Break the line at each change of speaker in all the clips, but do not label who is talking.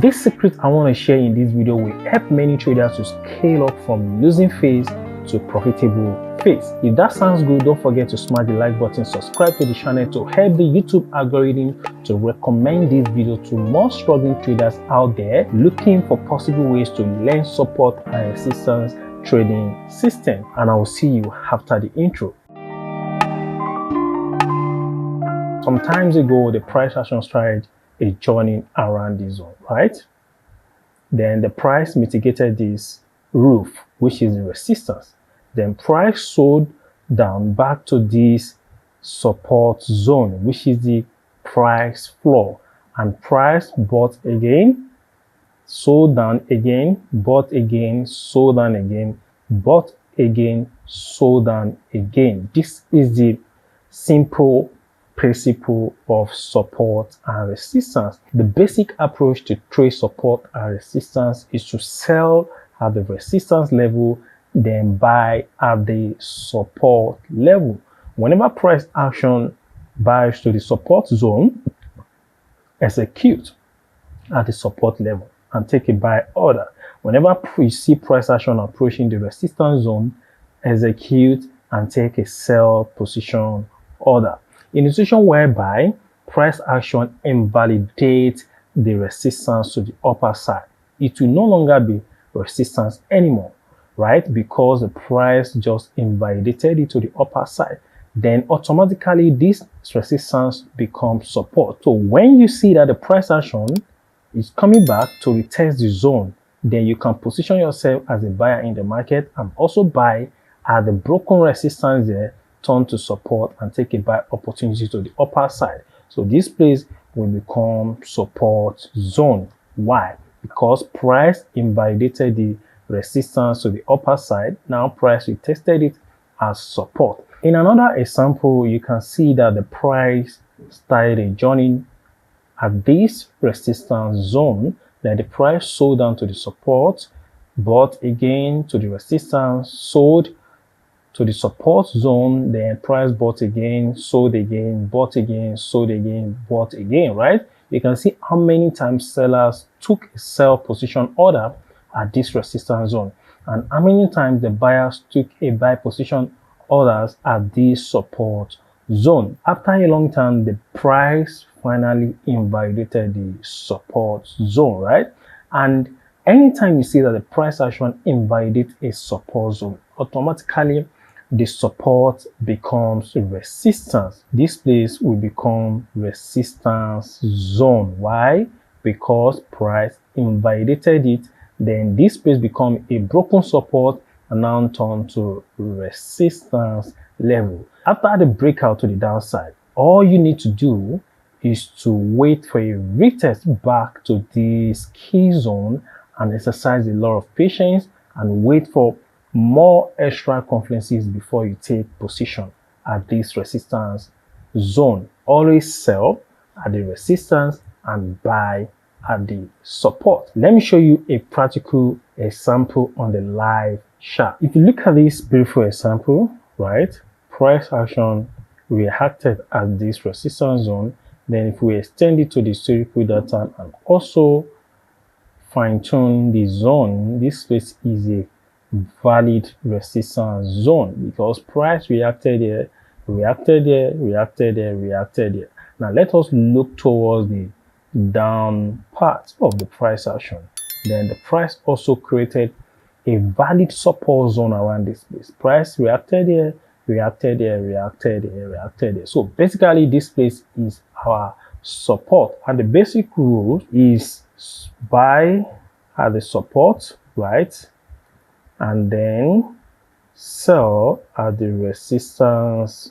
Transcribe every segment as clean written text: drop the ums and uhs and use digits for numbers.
This secret I want to share in this video will help many traders to scale up from losing phase to profitable phase. If that sounds good, don't forget to smash the like button, subscribe to the channel to help the YouTube algorithm to recommend this video to more struggling traders out there looking for possible ways to learn support and resistance trading system. And I will see you after the intro. Some time ago, the price action strategy is joining around this zone, right? Then the price mitigated this roof, which is the resistance. Then price sold down back to this support zone, which is the price floor, and price bought again, sold down again, bought again, sold down again, bought again, sold down again. This is the simple principle of support and resistance. The basic approach to trade support and resistance is to sell at the resistance level, then buy at the support level. Whenever price action buys to the support zone, execute at the support level and take a buy order. Whenever you see price action approaching the resistance zone, execute and take a sell position order. In a situation whereby price action invalidates the resistance to the upper side, it will no longer be resistance anymore, right? Because the price just invalidated it to the upper side. Then automatically this resistance becomes support. So when you see that the price action is coming back to retest the zone, then you can position yourself as a buyer in the market and also buy at the broken resistance there, turn to support and take a buy opportunity to the upper side. So this place will become support zone. Why? Because price invalidated the resistance to the upper side. Now price retested it as support. In another example, you can see that the price started a journey at this resistance zone. Then the price sold down to the support, bought again to the resistance, sold to the support zone, then price bought again, sold again, bought again, sold again, bought again, right? You can see how many times sellers took a sell position order at this resistance zone and how many times the buyers took a buy position orders at this support zone. After a long time, the price finally invalidated the support zone, right? And anytime you see that the price action invalidates a support zone, automatically the support becomes resistance. This place will become resistance zone. Why? Because price invalidated it. Then this place become a broken support and now turn to resistance level. After the breakout to the downside, all you need to do is to wait for a retest back to this key zone and exercise a lot of patience and wait for more extra confluences before you take position at this resistance zone. Always sell at the resistance and buy at the support. Let me show you a practical example on the live chart. If you look at this beautiful example, right, price action reacted at this resistance zone. Then if we extend it to the historical data and also fine-tune the zone, this space is a valid resistance zone because price reacted here, reacted there, reacted there, reacted there. Now let us look towards the down part of the price action. Then the price also created a valid support zone around this place. Price reacted here, reacted here, reacted here, reacted here. So basically this place is our support, and the basic rule is buy at the support, right, and then sell at the resistance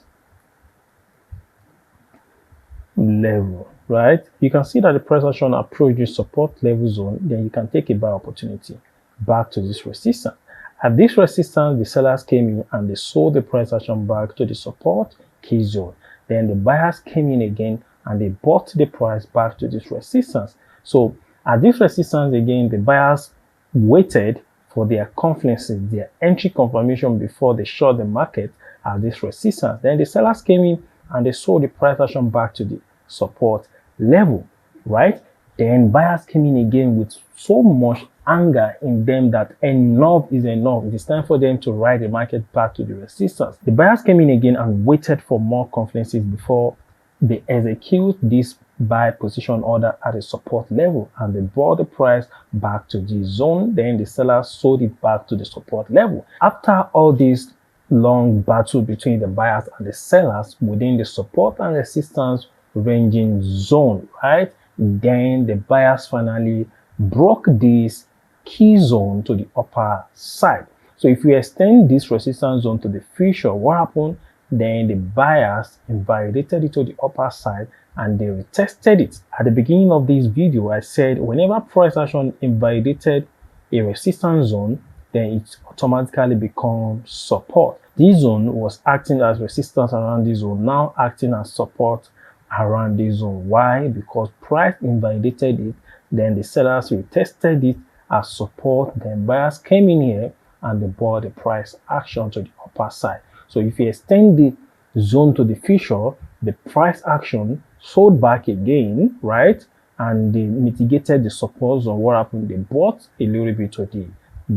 level, right? You can see that the price action approaches support level zone, then you can take a buy opportunity back to this resistance. At this resistance, the sellers came in and they sold the price action back to the support key zone. Then the buyers came in again and they bought the price back to this resistance. So at this resistance again, the buyers waited for their confluences, their entry confirmation before they short the market at this resistance. Then the sellers came in and they sold the price action back to the support level, right? Then buyers came in again with so much anger in them that enough is enough. It is time for them to ride the market back to the resistance. The buyers came in again and waited for more confidences before they execute this buy position order at a support level, and they brought the price back to the zone. Then the sellers sold it back to the support level. After all this long battle between the buyers and the sellers within the support and resistance ranging zone, right? Then the buyers finally broke this key zone to the upper side. So if we extend this resistance zone to the future, what happened? Then the buyers invalidated it to the upper side and they retested it. At the beginning of this video, I said whenever price action invalidated a resistance zone, then it automatically becomes support. This zone was acting as resistance around this zone, now acting as support around this zone. Why? Because price invalidated it, then the sellers retested it as support, then buyers came in here and they bought the price action to the upper side. So if you extend the zone to the future, the price action sold back again, right? And they mitigated the support zone. What happened? They bought a little bit to the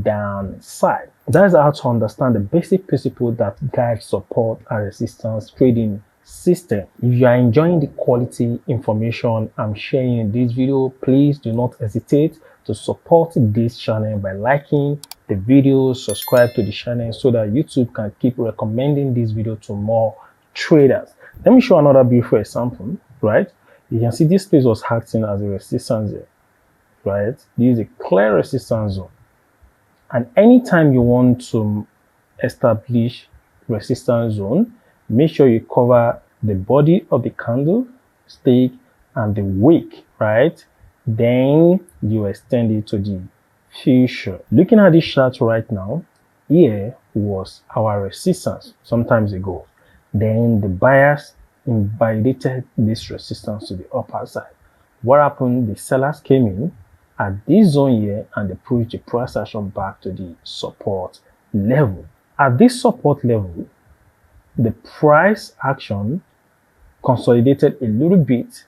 downside. That's how to understand the basic principle that guides support and resistance trading system. If you are enjoying the quality information I'm sharing in this video, please do not hesitate to support this channel by liking the video, subscribe to the channel so that YouTube can keep recommending this video to more traders. Let me show another beautiful example, right? You can see this place was acting as a resistance here, right? This is a clear resistance zone. And anytime you want to establish resistance zone, make sure you cover the body of the candle, stick, and the wick, right? Then you extend it to the future. Looking at this chart right now, here was our resistance some times ago. Then the buyers invalidated this resistance to the upper side. What happened? The sellers came in at this zone here and they pushed the price action back to the support level. At this support level, the price action consolidated a little bit,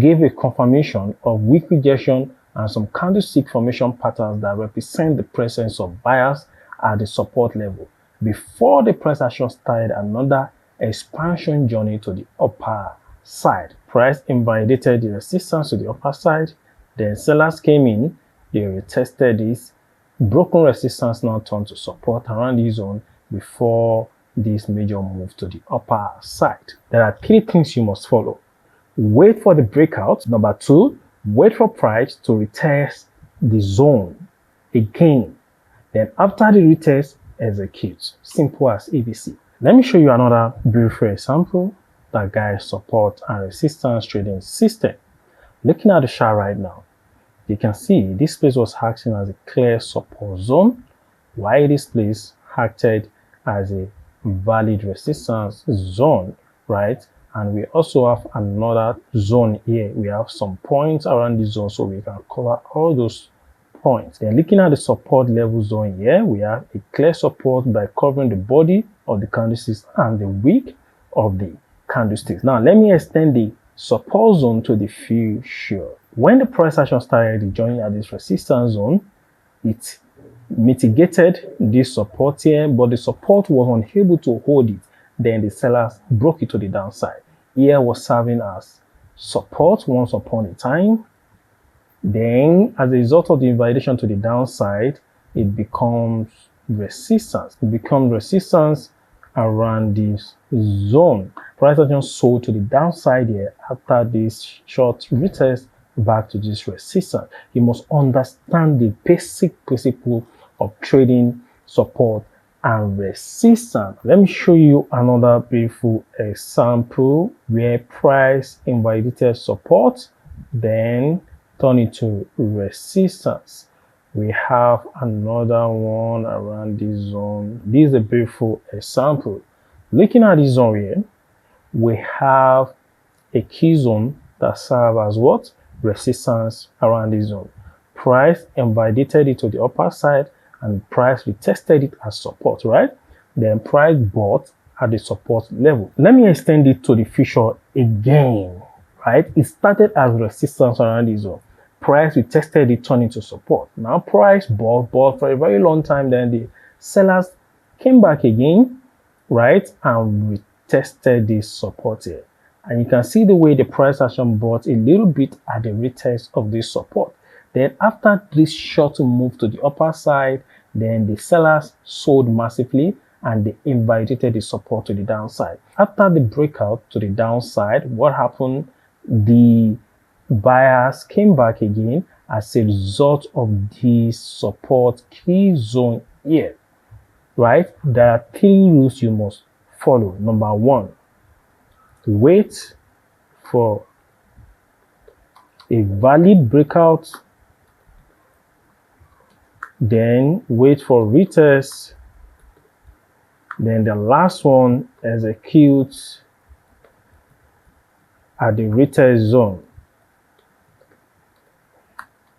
gave a confirmation of weak rejection and some candlestick formation patterns that represent the presence of buyers at the support level before the price action started another expansion journey to the upper side. Price invalidated the resistance to the upper side, then sellers came in, they retested this, broken resistance now turned to support around this zone before this major move to the upper side. There are 3 things you must follow. Wait for the breakout. Number 2, wait for price to retest the zone again. Then after the retest, execute. Simple as ABC. Let me show you another beautiful example that guides support and resistance trading system. Looking at the chart right now, you can see this place was acting as a clear support zone, while this place acted as a valid resistance zone, right? And we also have another zone here. We have some points around this zone, so we can cover all those points. Then looking at the support level zone here, we have a clear support by covering the body of the candlesticks and the wick of the candlesticks. Now let me extend the support zone to the future. When the price action started joining at this resistance zone, it mitigated this support here, but the support was unable to hold it. Then the sellers broke it to the downside. Here was serving as support once upon a time. Then as a result of the invalidation to the downside, it becomes resistance. It becomes resistance around this zone. Price action sold to the downside here after this short retest back to this resistance. You must understand the basic principle of trading support and resistance. Let me show you another beautiful example where price invalidated support, then turn it to resistance. We have another one around this zone. This is a beautiful example. Looking at this zone here, we have a key zone that serves as what? Resistance around this zone. Price invalidated it to the upper side and price retested it as support, right? Then price bought at the support level. Let me extend it to the future again, right? It started as resistance around this zone. price we tested it turned into support. Now price bought for a very long time, then the sellers came back again, right, and we tested this support here. And you can see the way the price action bought a little bit at the retest of this support. Then after this short move to the upper side, then the sellers sold massively and they invalidated the support to the downside. After the breakout to the downside, what happened? The buyers came back again as a result of this support key zone here, right? There are 3 rules you must follow. Number 1, wait for a valid breakout, then wait for retest, then the last one, execute at the retest zone.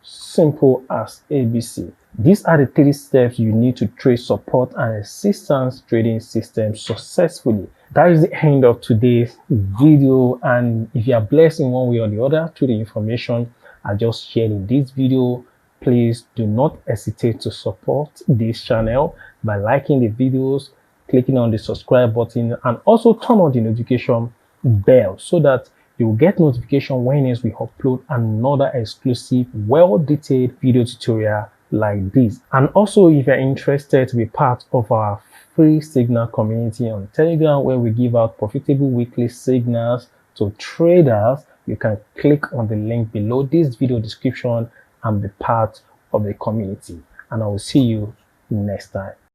Simple as ABC. These are the 3 steps you need to trade support and resistance trading system successfully. That is the end of today's video, and if you are blessed in one way or the other through the information I just shared in this video, please do not hesitate to support this channel by liking the videos, clicking on the subscribe button, and also turn on the notification bell so that you will get notification when we upload another exclusive, well-detailed video tutorial like this. And also, if you're interested to be part of our free signal community on Telegram, where we give out profitable weekly signals to traders, you can click on the link below this video description and be part of the community. And I will see you next time.